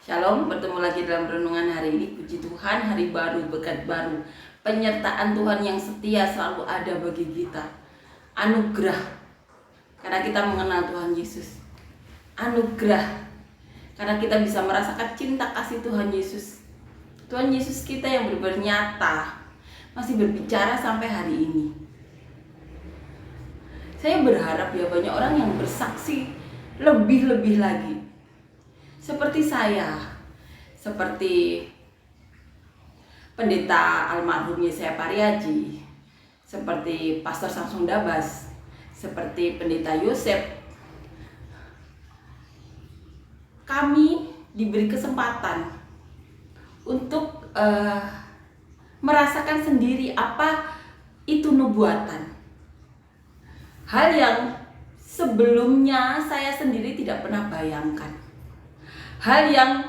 Shalom, bertemu lagi dalam renungan hari ini. Puji Tuhan, hari baru, berkat baru. Penyertaan Tuhan yang setia selalu ada bagi kita. Anugerah, karena kita mengenal Tuhan Yesus. Anugerah, karena kita bisa merasakan cinta kasih Tuhan Yesus. Tuhan Yesus kita yang benar-benar nyata, masih berbicara sampai hari ini. Saya berharap ya banyak orang yang bersaksi lebih-lebih lagi. Seperti saya, seperti pendeta almarhum Yesaya Pariaji, seperti Pastor Samsung Dabas, seperti pendeta Yosef. Kami diberi kesempatan untuk merasakan sendiri apa itu nubuatan. Hal yang sebelumnya saya sendiri tidak pernah bayangkan. Hal yang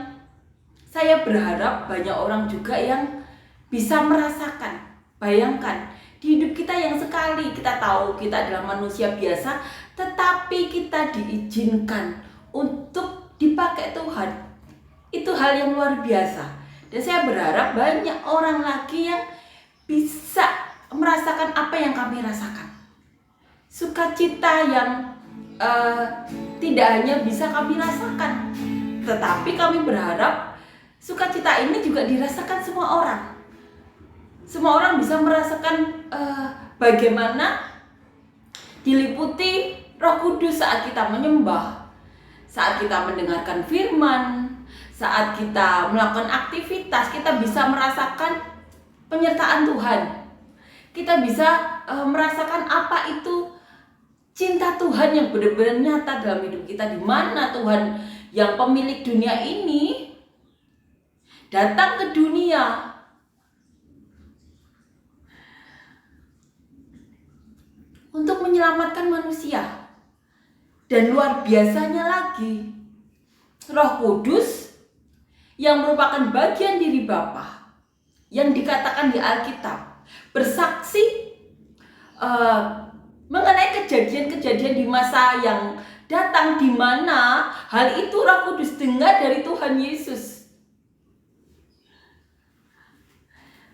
saya berharap banyak orang juga yang bisa merasakan. Bayangkan, di hidup kita yang sekali kita tahu kita adalah manusia biasa, tetapi kita diizinkan untuk dipakai Tuhan. Itu hal yang luar biasa. Dan saya berharap banyak orang lagi yang bisa merasakan apa yang kami rasakan. Sukacita yang tidak hanya bisa kami rasakan, tetapi kami berharap sukacita ini juga dirasakan semua orang. Semua orang bisa merasakan bagaimana diliputi Roh Kudus saat kita menyembah, saat kita mendengarkan firman, saat kita melakukan aktivitas, kita bisa merasakan penyertaan Tuhan. Kita bisa merasakan apa itu cinta Tuhan yang benar-benar nyata dalam hidup kita, di mana Tuhan yang pemilik dunia ini datang ke dunia untuk menyelamatkan manusia. Dan luar biasanya lagi, Roh Kudus yang merupakan bagian diri Bapa, yang dikatakan di Alkitab, bersaksi mengenai kejadian-kejadian di masa yang datang, di mana hal itu Roh Kudus dengar dari Tuhan Yesus.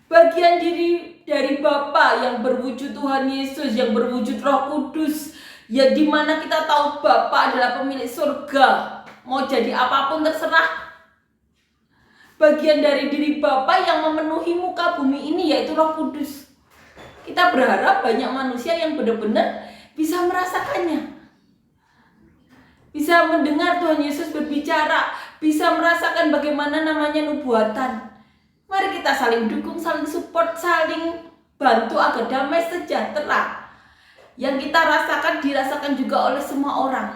Bagian diri dari Bapa yang berwujud Tuhan Yesus, yang berwujud Roh Kudus, ya, di mana kita tahu Bapa adalah pemilik surga, mau jadi apapun terserah. Bagian dari diri Bapa yang memenuhi muka bumi ini yaitu Roh Kudus. Kita berharap banyak manusia yang benar-benar bisa merasakannya, bisa mendengar Tuhan Yesus berbicara, bisa merasakan bagaimana namanya nubuatan. Mari kita saling dukung, saling support, saling bantu agar damai sejahtera yang kita rasakan dirasakan juga oleh semua orang.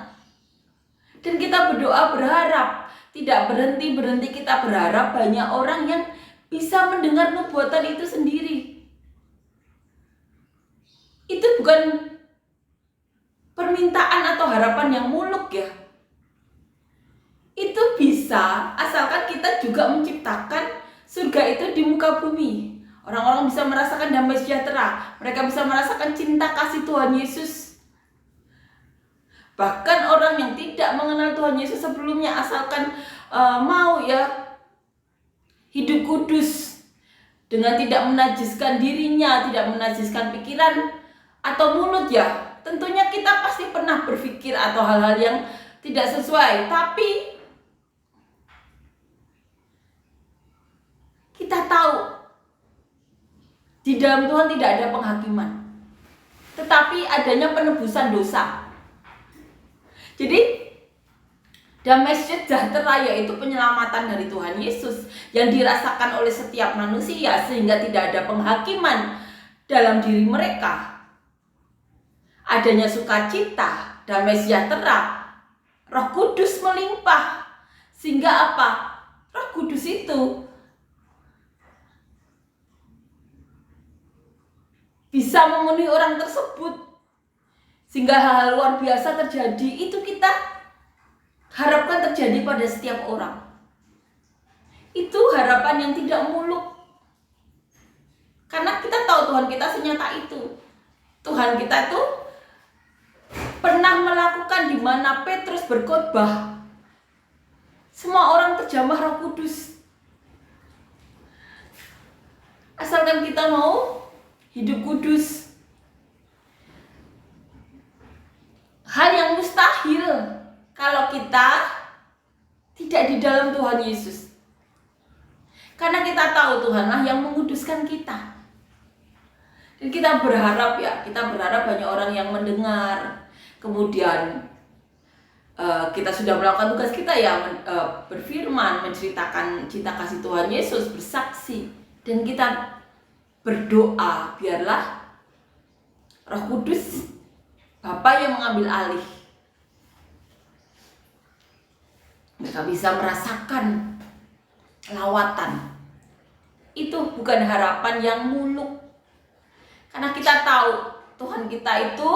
Dan kita berdoa berharap, tidak berhenti kita berharap banyak orang yang bisa mendengar nubuatan itu sendiri. Itu bukan permintaan atau harapan yang muluk ya. Itu bisa asalkan kita juga menciptakan surga itu di muka bumi. Orang-orang bisa merasakan damai sejahtera. Mereka bisa merasakan cinta kasih Tuhan Yesus. Bahkan orang yang tidak mengenal Tuhan Yesus sebelumnya, asalkan mau ya hidup kudus dengan tidak menajiskan dirinya, tidak menajiskan pikiran atau mulut ya. Tentunya kita pasti pernah berpikir atau hal-hal yang tidak sesuai, tapi kita tahu di dalam Tuhan tidak ada penghakiman, tetapi adanya penebusan dosa. Jadi damai sejahtera yaitu penyelamatan dari Tuhan Yesus yang dirasakan oleh setiap manusia, sehingga tidak ada penghakiman dalam diri mereka. Adanya sukacita, damai sejahtera, Roh Kudus melimpah, sehingga apa? Roh Kudus itu bisa memenuhi orang tersebut, sehingga hal-hal luar biasa terjadi. Itu kita harapkan terjadi pada setiap orang. Itu harapan yang tidak muluk, karena kita tahu Tuhan kita senyata itu. Tuhan kita itu pernah melakukan di mana Petrus berkhotbah, Semua orang terjamah Roh Kudus. Asalkan kita mau hidup kudus. Hal yang mustahil kalau kita tidak di dalam Tuhan Yesus. Karena kita tahu Tuhanlah yang menguduskan kita. Dan kita berharap banyak orang yang mendengar. Kemudian kita sudah melakukan tugas kita ya, berfirman, menceritakan cinta kasih Tuhan Yesus, bersaksi. Dan kita berdoa, biarlah Roh Kudus, Bapa yang mengambil alih. Mereka bisa merasakan lawatan. Itu bukan harapan yang muluk. Karena kita tahu Tuhan kita itu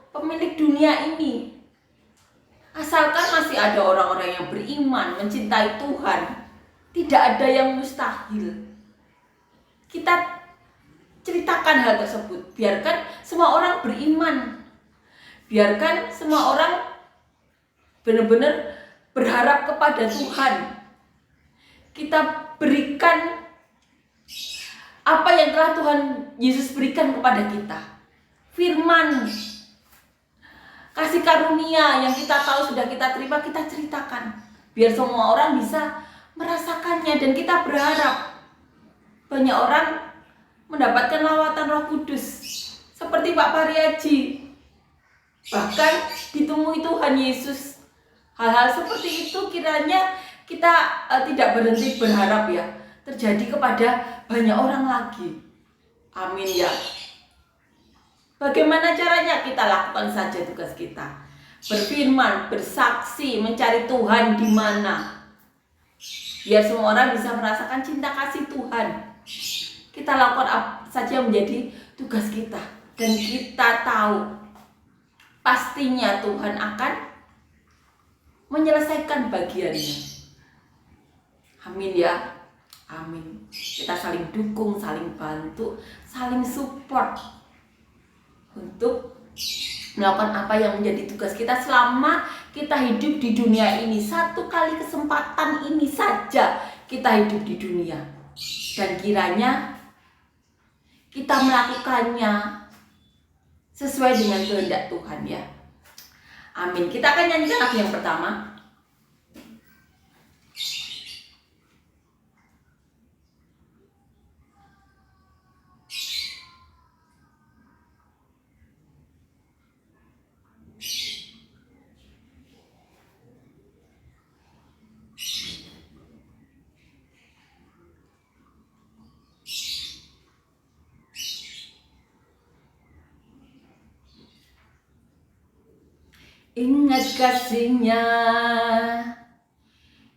pemilik dunia ini. Asalkan masih ada orang-orang yang beriman, mencintai Tuhan, tidak ada yang mustahil. Kita ceritakan hal tersebut. Biarkan semua orang beriman. Biarkan semua orang benar-benar berharap kepada Tuhan. Kita berikan apa yang telah Tuhan Yesus berikan kepada kita. Firman, kasih karunia yang kita tahu sudah kita terima, kita ceritakan. Biar semua orang bisa merasakannya. Dan kita berharap banyak orang mendapatkan lawatan Roh Kudus. Seperti Pak Pariaji. Bahkan ditemui Tuhan Yesus. Hal-hal seperti itu kiranya kita tidak berhenti berharap ya, terjadi kepada banyak orang lagi. Amin ya. Bagaimana caranya? Kita lakukan saja tugas kita. Berfirman, bersaksi, mencari Tuhan di mana. Biar semua orang bisa merasakan cinta kasih Tuhan. Kita lakukan apa saja yang menjadi tugas kita. Dan kita tahu pastinya Tuhan akan menyelesaikan bagiannya. Amin ya. Amin. Kita saling dukung, saling bantu, saling support untuk melakukan apa yang menjadi tugas kita selama kita hidup di dunia ini. Satu kali kesempatan ini saja kita hidup di dunia. Dan kiranya kita melakukannya sesuai dengan kehendak Tuhan ya. Amin. Kita akan nyanyikan lagu yang pertama. Ingat kasih-Nya,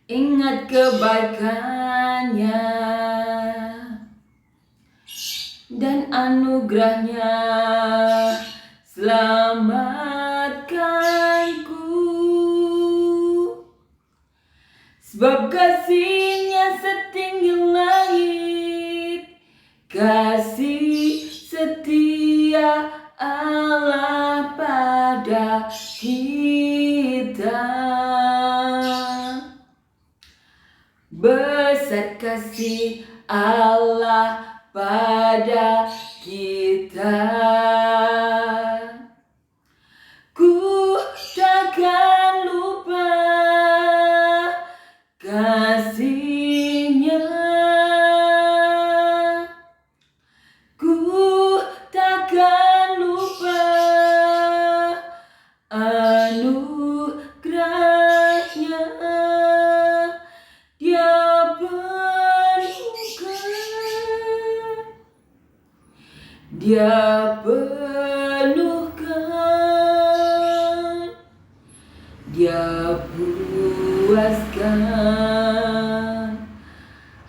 ingat kebaikan-Nya, dan anugerah-Nya selamatkanku. Sebab kasih-Nya setinggi langit, kasih setia Allah pada kita. Besar kasih Allah pada kita. Ku takkan lupa kasih-Nya. Ku takkan lupa anugerah-Nya. Dia penuhkan, Dia puaskan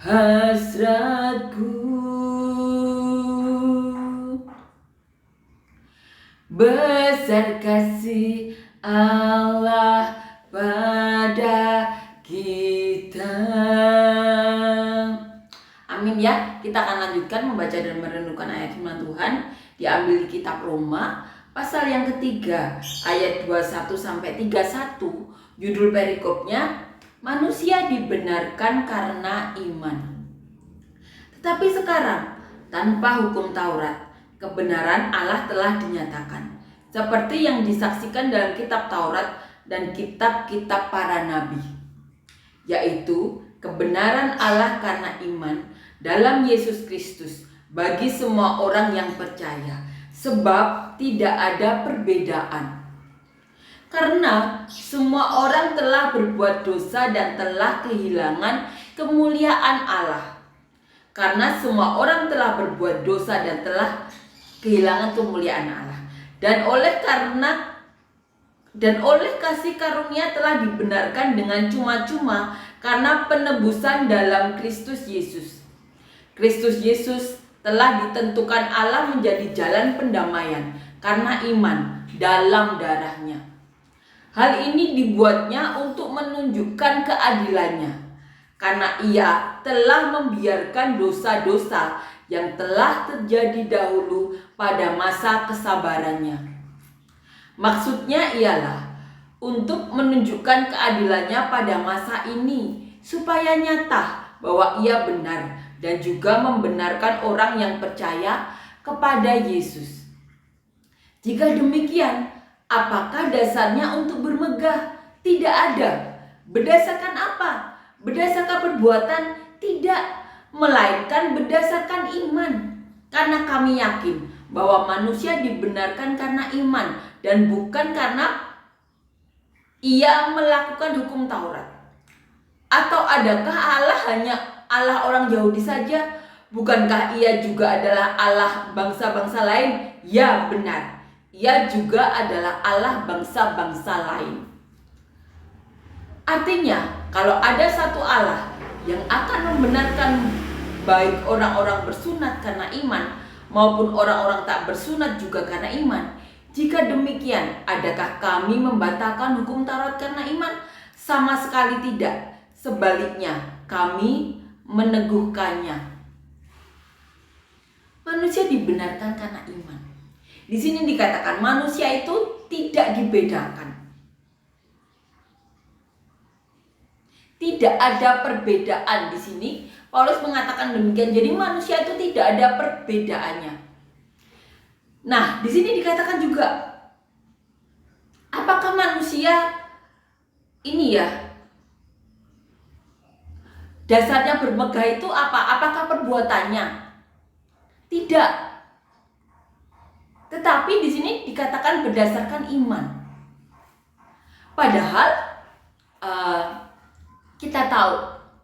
hasratku. Besar kasih Allah pada kita. Amin ya. Kita akan lanjutkan membaca dan merenungkan ayat firman Tuhan diambil di kitab Roma pasal yang ketiga ayat 21 sampai 31. Judul perikopnya Manusia dibenarkan karena iman. Tetapi sekarang, tanpa hukum Taurat, kebenaran Allah telah dinyatakan, seperti yang disaksikan dalam kitab Taurat dan kitab-kitab para nabi, yaitu kebenaran Allah karena iman dalam Yesus Kristus bagi semua orang yang percaya, sebab tidak ada perbedaan. Karena semua orang telah berbuat dosa dan telah kehilangan kemuliaan Allah. Karena semua orang telah berbuat dosa dan telah kehilangan kemuliaan Allah. Dan oleh kasih karunia telah dibenarkan dengan cuma-cuma karena penebusan dalam Kristus Yesus. Kristus Yesus telah ditentukan Allah menjadi jalan pendamaian karena iman dalam darahnya. Hal ini dibuatnya untuk menunjukkan keadilannya, karena ia telah membiarkan dosa-dosa yang telah terjadi dahulu pada masa kesabarannya. Maksudnya ialah untuk menunjukkan keadilannya pada masa ini, supaya nyata bahwa ia benar dan juga membenarkan orang yang percaya kepada Yesus. Jika demikian, apakah dasarnya untuk bermegah? Tidak ada. Berdasarkan apa? Berdasarkan perbuatan? Tidak, melainkan berdasarkan iman. Karena kami yakin bahwa manusia dibenarkan karena iman dan bukan karena ia melakukan hukum Taurat. Atau adakah Allah hanya Allah orang Yahudi saja? Bukankah ia juga adalah Allah bangsa-bangsa lain? Ya, benar. Ia juga adalah Allah bangsa-bangsa lain. Artinya, kalau ada satu Allah yang akan membenarkan baik orang-orang bersunat karena iman maupun orang-orang tak bersunat juga karena iman, jika demikian, adakah kami membatalkan hukum Taurat karena iman? Sama sekali tidak. Sebaliknya, kami meneguhkannya. Manusia dibenarkan karena iman. Di sini dikatakan manusia itu tidak dibedakan. Tidak ada perbedaan di sini. Paulus mengatakan demikian. Jadi manusia itu tidak ada perbedaannya. Nah, di sini dikatakan juga, apakah manusia ini dasarnya bermegah itu apa? Apakah perbuatannya? Tidak. Tetapi di sini dikatakan berdasarkan iman. Padahal kita tahu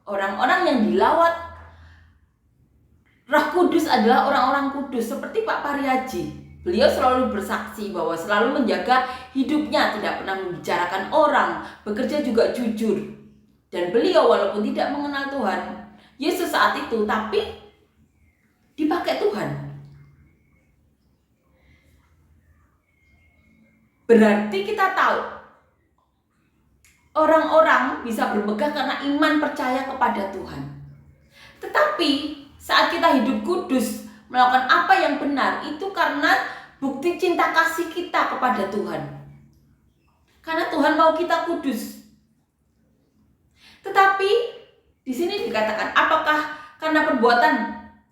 orang-orang yang dilawat Roh Kudus adalah orang-orang kudus, seperti Pak Pariaji. Beliau selalu bersaksi bahwa selalu menjaga hidupnya, tidak pernah membicarakan orang, bekerja juga jujur. Dan beliau walaupun tidak mengenal Tuhan Yesus saat itu, tapi dipakai Tuhan. Berarti kita tahu orang-orang bisa bermegah karena iman percaya kepada Tuhan. Tetapi saat kita hidup kudus, melakukan apa yang benar, itu karena bukti cinta kasih kita kepada Tuhan. Karena Tuhan mau kita kudus. Tetapi di sini dikatakan apakah karena perbuatan?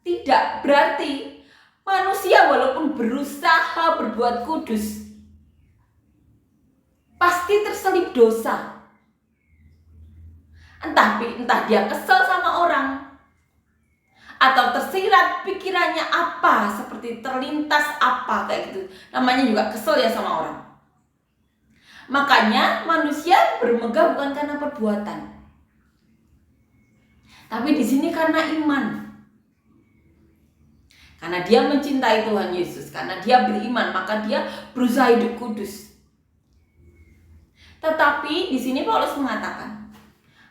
Tidak. Berarti manusia walaupun berusaha berbuat kudus, pasti terselip dosa. Entah dia kesel sama orang, atau tersirat pikirannya apa, seperti terlintas apa kayak gitu. Namanya juga kesel ya sama orang. Makanya manusia bermegah bukan karena perbuatan, tapi di sini karena iman. Karena dia mencintai Tuhan Yesus, karena dia beriman, maka dia berusaha hidup kudus. Tetapi di sini Paulus mengatakan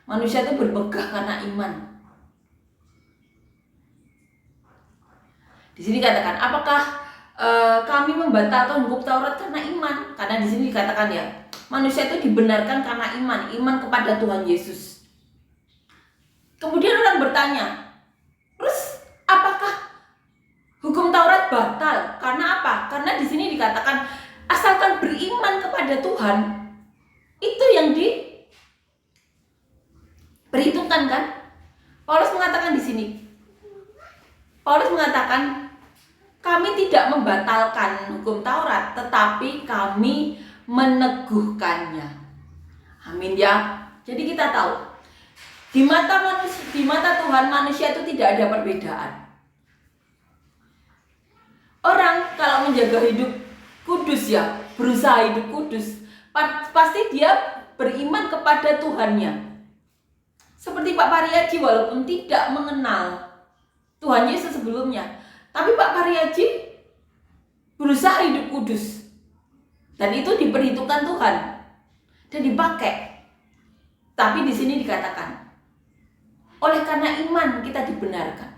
manusia itu bermegah karena iman. Di sini dikatakan apakah kami membatalkan hukum Taurat karena iman? Karena di sini dikatakan manusia itu dibenarkan karena iman kepada Tuhan Yesus. Kemudian orang bertanya, terus apakah hukum Taurat batal? Karena apa? Karena di sini dikatakan asalkan beriman kepada Tuhan, itu yang diperhitungkan kan? Paulus mengatakan di sini. Paulus mengatakan, kami tidak membatalkan hukum Taurat, tetapi kami meneguhkannya. Amin ya. Jadi kita tahu, di mata Tuhan manusia itu tidak ada perbedaan. Orang kalau menjaga hidup kudus ya, berusaha hidup kudus, pasti dia beriman kepada Tuhannya. Seperti Pak Pariaji, walaupun tidak mengenal Tuhan Yesus sebelumnya, tapi Pak Pariaji berusaha hidup kudus. Dan itu diperhitungkan Tuhan dan dipakai. Tapi di sini dikatakan, oleh karena iman kita dibenarkan.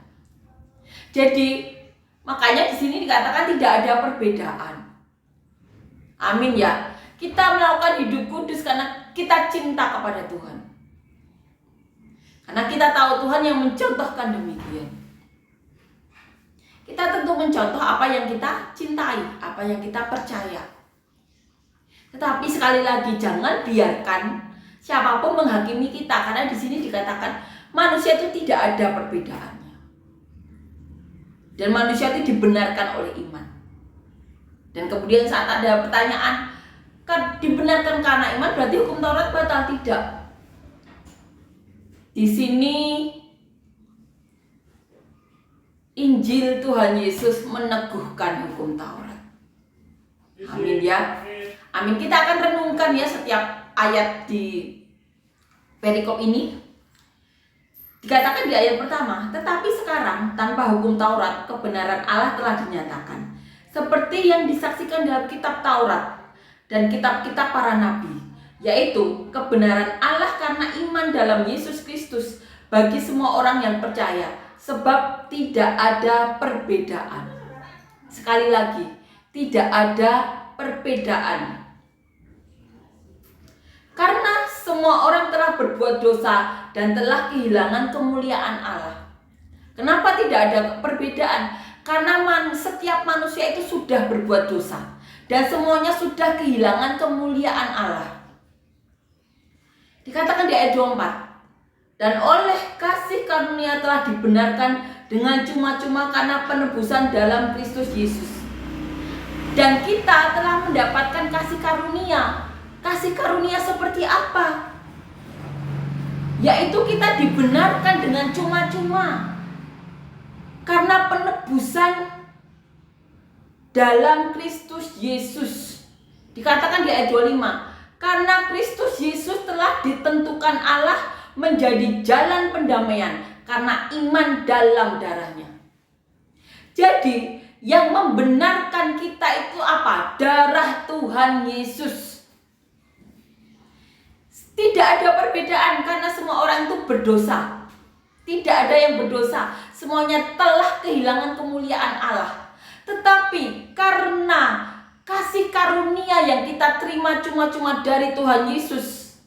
Jadi makanya di sini dikatakan tidak ada perbedaan. Amin ya. Kita melakukan hidup kudus karena kita cinta kepada Tuhan. Karena kita tahu Tuhan yang mencontohkan demikian. Kita tentu mencontoh apa yang kita cintai, apa yang kita percaya. Tetapi sekali lagi jangan biarkan siapapun menghakimi kita, karena di sini dikatakan manusia itu tidak ada perbedaannya. Dan manusia itu dibenarkan oleh iman. Dan kemudian saat ada pertanyaan, kan dibenarkan karena iman berarti hukum Taurat batal? Tidak. Di sini Injil Tuhan Yesus meneguhkan hukum Taurat. Amin ya. Amin. Kita akan renungkan ya setiap ayat di perikop ini. Dikatakan di ayat pertama, tetapi sekarang tanpa hukum Taurat kebenaran Allah telah dinyatakan, seperti yang disaksikan dalam kitab Taurat dan kitab-kitab para nabi, yaitu kebenaran Allah karena iman dalam Yesus Kristus bagi semua orang yang percaya, sebab tidak ada perbedaan. Sekali lagi, tidak ada perbedaan. Karena semua orang telah berbuat dosa dan telah kehilangan kemuliaan Allah. Kenapa tidak ada perbedaan? Karena setiap manusia itu sudah berbuat dosa dan semuanya sudah kehilangan kemuliaan Allah. Dikatakan di ayat 24, dan oleh kasih karunia telah dibenarkan dengan cuma-cuma karena penebusan dalam Kristus Yesus. Dan kita telah mendapatkan kasih karunia. Kasih karunia seperti apa? Yaitu kita dibenarkan dengan cuma-cuma karena penebusan dalam Kristus Yesus. Dikatakan di ayat 25, karena Kristus Yesus telah ditentukan Allah menjadi jalan pendamaian karena iman dalam darahnya. Jadi yang membenarkan kita itu apa? Darah Tuhan Yesus. Tidak ada perbedaan karena semua orang itu berdosa. Tidak ada yang berdosa. Semuanya telah kehilangan kemuliaan Allah. Tetapi karena kasih karunia yang kita terima cuma-cuma dari Tuhan Yesus,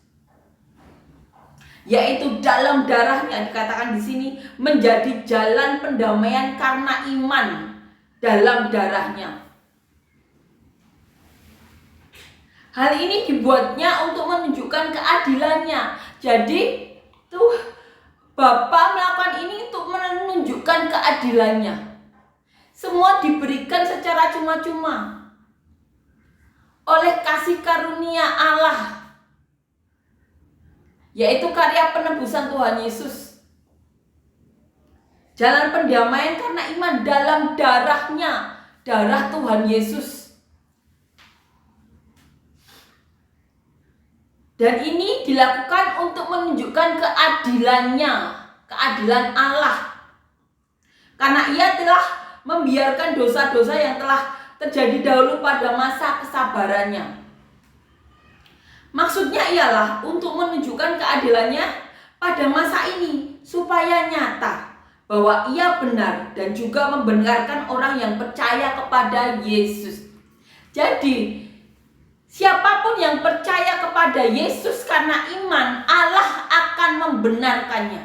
yaitu dalam darahnya, dikatakan di sini menjadi jalan pendamaian karena iman dalam darahnya. Hal ini dibuatnya untuk menunjukkan keadilannya. Jadi tuh Bapa melakukan ini untuk menunjukkan keadilannya. Semua diberikan secara cuma-cuma oleh kasih karunia Allah, yaitu karya penebusan Tuhan Yesus. Jalan pendamaian karena iman dalam darahnya, darah Tuhan Yesus. Dan ini dilakukan untuk menunjukkan keadilannya, keadilan Allah. Karena Ia telah membiarkan dosa-dosa yang telah terjadi dahulu pada masa kesabarannya. Maksudnya ialah untuk menunjukkan keadilannya pada masa ini, supaya nyata bahwa Ia benar dan juga membenarkan orang yang percaya kepada Yesus. Jadi siapapun yang percaya kepada Yesus karena iman, Allah akan membenarkannya.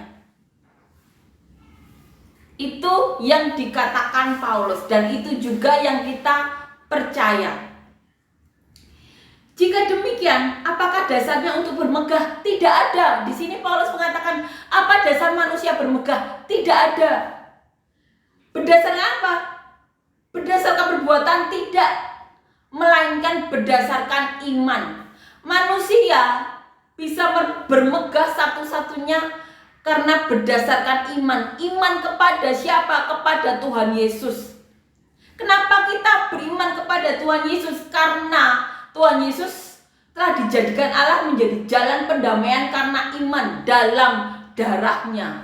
Itu yang dikatakan Paulus, dan itu juga yang kita percaya. Jika demikian, apakah dasarnya untuk bermegah? Tidak ada. Di sini Paulus mengatakan, apa dasar manusia bermegah? Tidak ada. Berdasarkan apa? Berdasarkan perbuatan tidak, melainkan berdasarkan iman. Manusia bisa bermegah satu-satunya karena berdasarkan iman. Iman kepada siapa? Kepada Tuhan Yesus. Kenapa kita beriman kepada Tuhan Yesus? Karena Tuhan Yesus telah dijadikan Allah menjadi jalan pendamaian karena iman dalam darahnya.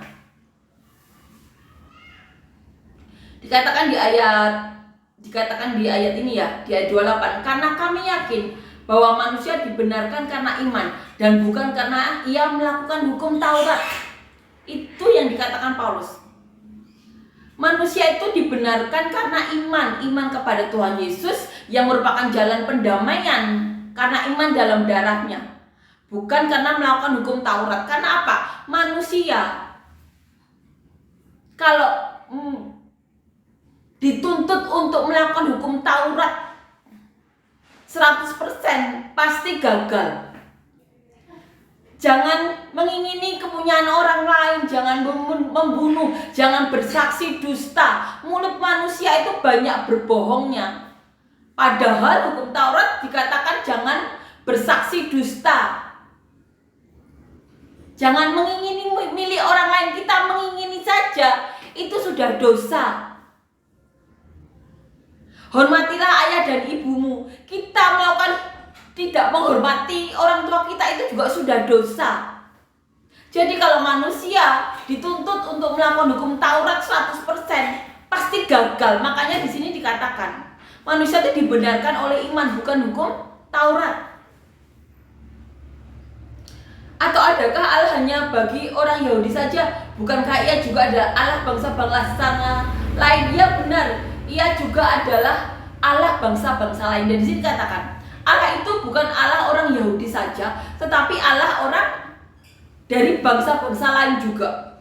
Dikatakan di ayat ini ya, di ayat 28, karena kami yakin bahwa manusia dibenarkan karena iman dan bukan karena ia melakukan hukum Taurat. Itu yang dikatakan Paulus. Manusia itu dibenarkan karena iman kepada Tuhan Yesus yang merupakan jalan pendamaian karena iman dalam darahnya. Bukan karena melakukan hukum Taurat. Karena apa? Manusia kalau dituntut untuk melakukan hukum Taurat 100% pasti gagal. Jangan mengingini kepunyaan orang lain, jangan membunuh, jangan bersaksi dusta. Mulut manusia itu banyak berbohongnya. Padahal hukum Taurat dikatakan jangan bersaksi dusta. Jangan mengingini milik orang lain. Kita mengingini saja, itu sudah dosa. Hormatilah ayah dan ibumu. Kita melakukan tidak menghormati orang tua kita itu juga sudah dosa. Jadi kalau manusia dituntut untuk melakukan hukum Taurat 100% pasti gagal. Makanya di sini dikatakan manusia itu dibenarkan oleh iman, bukan hukum Taurat. Atau adakah Allah hanya bagi orang Yahudi saja? Bukankah ia juga adalah Allah bangsa-bangsa lain? Ya benar, ia juga adalah Allah bangsa-bangsa lain. Dan di sini dikatakan Allah itu bukan Allah orang Yahudi saja, tetapi Allah orang dari bangsa-bangsa lain juga.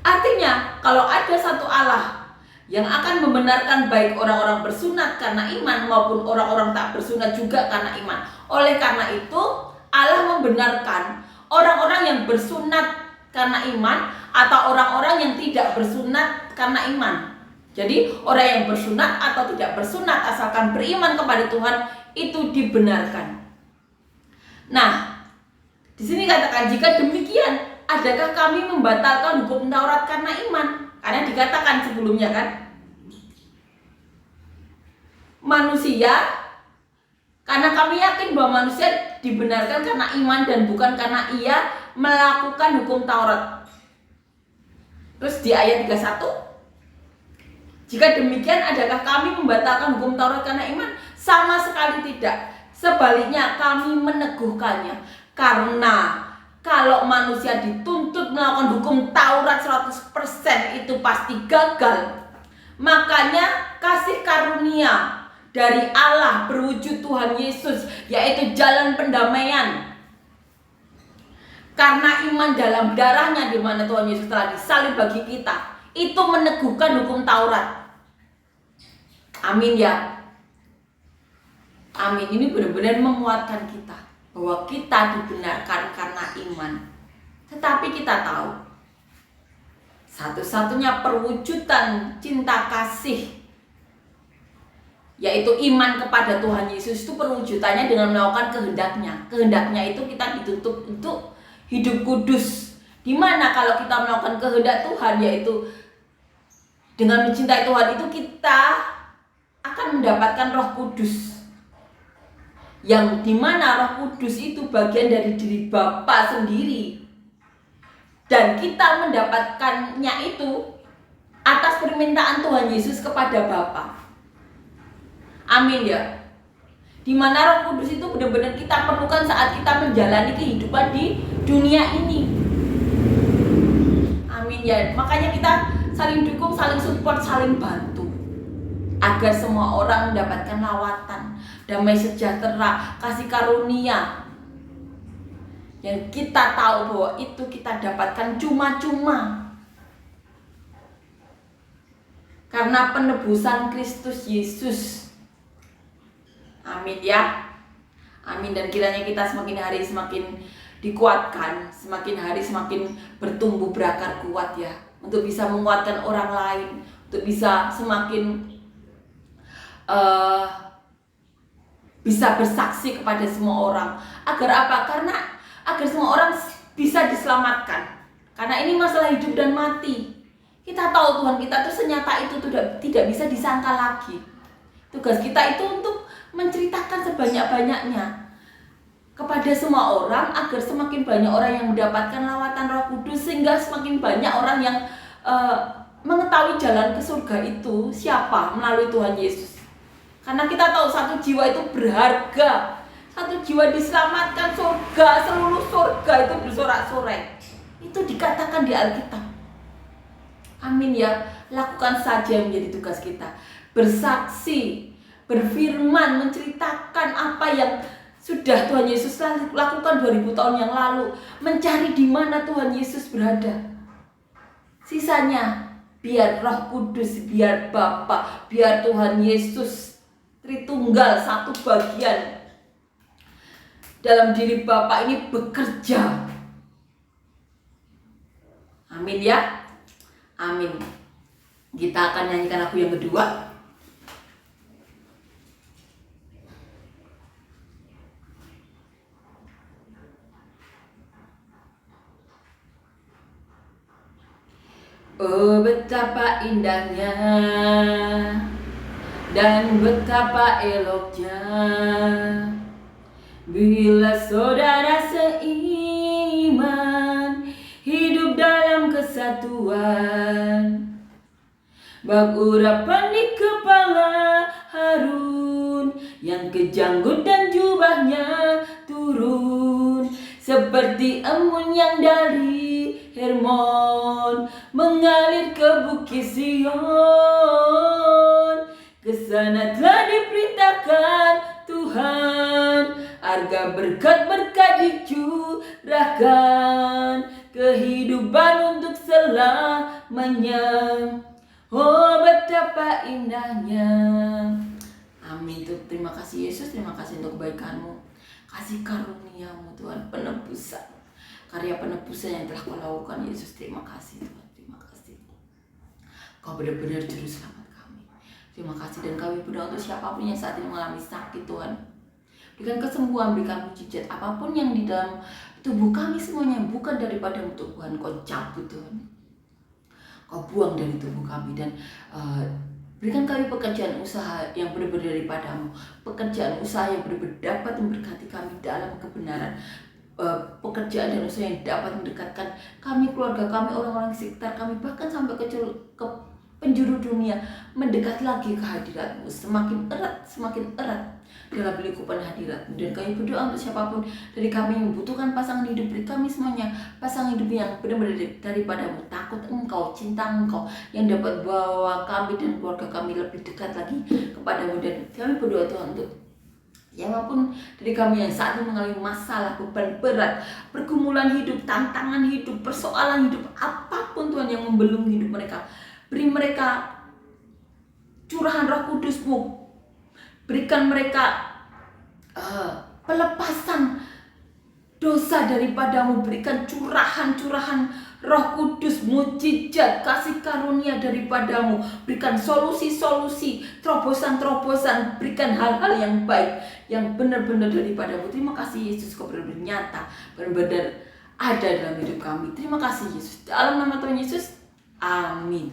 Artinya, kalau ada satu Allah yang akan membenarkan baik orang-orang bersunat karena iman maupun orang-orang tak bersunat juga karena iman. Oleh karena itu, Allah membenarkan orang-orang yang bersunat karena iman atau orang-orang yang tidak bersunat karena iman. Jadi orang yang bersunat atau tidak bersunat asalkan beriman kepada Tuhan itu dibenarkan. Nah, di sini katakan jika demikian, adakah kami membatalkan hukum Taurat karena iman? Karena dikatakan sebelumnya kan, manusia, karena kami yakin bahwa manusia dibenarkan karena iman dan bukan karena ia melakukan hukum Taurat. Terus di ayat 31, jika demikian, adakah kami membatalkan hukum Taurat karena iman? Sama sekali tidak. Sebaliknya, kami meneguhkannya. Karena kalau manusia dituntut melakukan hukum Taurat 100% itu pasti gagal. Makanya kasih karunia dari Allah berwujud Tuhan Yesus, yaitu jalan pendamaian. Karena iman dalam darahnya, di mana Tuhan Yesus telah disalib bagi kita, itu meneguhkan hukum Taurat. Amin ya. Amin. Ini benar-benar menguatkan kita bahwa kita dibenarkan karena iman. Tetapi kita tahu satu-satunya perwujudan cinta kasih, yaitu iman kepada Tuhan Yesus, itu perwujudannya dengan melakukan kehendaknya. Kehendaknya itu kita dituntut untuk hidup kudus. Dimana kalau kita melakukan kehendak Tuhan, yaitu dengan mencintai Tuhan, itu kita akan mendapatkan Roh Kudus, yang dimana Roh Kudus itu bagian dari diri Bapa sendiri, dan kita mendapatkannya itu atas permintaan Tuhan Yesus kepada Bapa. Amin ya. Dimana Roh Kudus itu benar-benar kita perlukan saat kita menjalani kehidupan di dunia ini. Amin ya. Makanya kita saling dukung, saling support, saling bantu, agar semua orang mendapatkan lawatan, damai sejahtera, kasih karunia yang kita tahu bahwa itu kita dapatkan cuma-cuma karena penebusan Kristus Yesus. Amin ya. Amin. Dan kiranya kita semakin hari semakin dikuatkan, semakin hari semakin bertumbuh berakar kuat ya, untuk bisa menguatkan orang lain, untuk bisa semakin bisa bersaksi kepada semua orang. Agar apa? Karena agar semua orang bisa diselamatkan. Karena ini masalah hidup dan mati. Kita tahu Tuhan kita tuh senyata itu tidak bisa disangka lagi. Tugas kita itu untuk menceritakan sebanyak-banyaknya kepada semua orang, agar semakin banyak orang yang mendapatkan lawatan Roh Kudus, sehingga semakin banyak orang yang mengetahui jalan ke surga itu siapa, melalui Tuhan Yesus. Karena kita tahu satu jiwa itu berharga, satu jiwa diselamatkan, surga, seluruh surga itu bersorak-sorai. Itu dikatakan di Alkitab. Amin ya. Lakukan saja yang menjadi tugas kita, bersaksi, berfirman, menceritakan apa yang sudah Tuhan Yesus lakukan 2000 tahun yang lalu, mencari di mana Tuhan Yesus berada. Sisanya biar Roh Kudus, biar Bapa, biar Tuhan Yesus Tritunggal satu bagian dalam diri Bapa ini bekerja. Amin ya. Amin. Kita akan nyanyikan lagu yang kedua. Oh, betapa indahnya dan betapa eloknya bila saudara seiman hidup dalam kesatuan. Bak urapan di kepala Harun, yang kejanggut dan jubahnya turun seperti embun yang dari Hermon mengalir ke Bukit Sion. Kesana telah diperintahkan Tuhan, harga berkat-berkat dicurahkan, kehidupan untuk selamanya. Oh, betapa indahnya. Amin. Terima kasih Yesus, terima kasih untuk kebaikan-Mu, kasih karunia-Mu Tuhan, penebusan, karya penebusan yang telah Kau lakukan Yesus. Terima kasih Tuhan, terima kasih. Kau benar-benar juru selamat. Terima kasih, dan kami berdoa untuk siapapun yang saat ini mengalami sakit Tuhan. Berikan kesembuhan, berikan mujizat. Apapun yang di dalam tubuh kami semuanya yang bukan daripada-Mu Tuhan, Kau cabut Tuhan. Kau buang dari tubuh kami, dan berikan kami pekerjaan usaha yang benar-benar daripada-Mu. Pekerjaan usaha yang benar-benar dapat memberkati kami dalam kebenaran. Pekerjaan dan usaha yang dapat mendekatkan kami, keluarga kami, orang-orang sekitar kami, bahkan sampai ke penjuru dunia, mendekat lagi ke hadirat-Mu, semakin erat dalam lingkupan hadirat-Mu. Dan kami berdoa untuk siapapun dari kami yang membutuhkan pasangan hidup, beri kami semuanya pasangan hidup yang benar-benar daripada-Mu, takut Engkau, cinta Engkau, yang dapat bawa kami dan keluarga kami lebih dekat lagi kepada-Mu. Dan kami berdoa Tuhan untuk siapapun dari kami yang saat ini mengalami masalah, beban berat, pergumulan hidup, tantangan hidup, persoalan hidup, apapun Tuhan yang membelenggu hidup mereka, beri mereka curahan Roh Kudus-Mu. Berikan mereka pelepasan dosa daripada-Mu. Berikan curahan-curahan Roh Kudus, mujizat, kasih karunia daripada-Mu. Berikan solusi-solusi, terobosan-terobosan. Berikan hal-hal yang baik, yang benar-benar daripada-Mu. Terima kasih Yesus, Kau benar-benar nyata, benar-benar ada dalam hidup kami. Terima kasih Yesus. Dalam nama Tuhan Yesus, amin.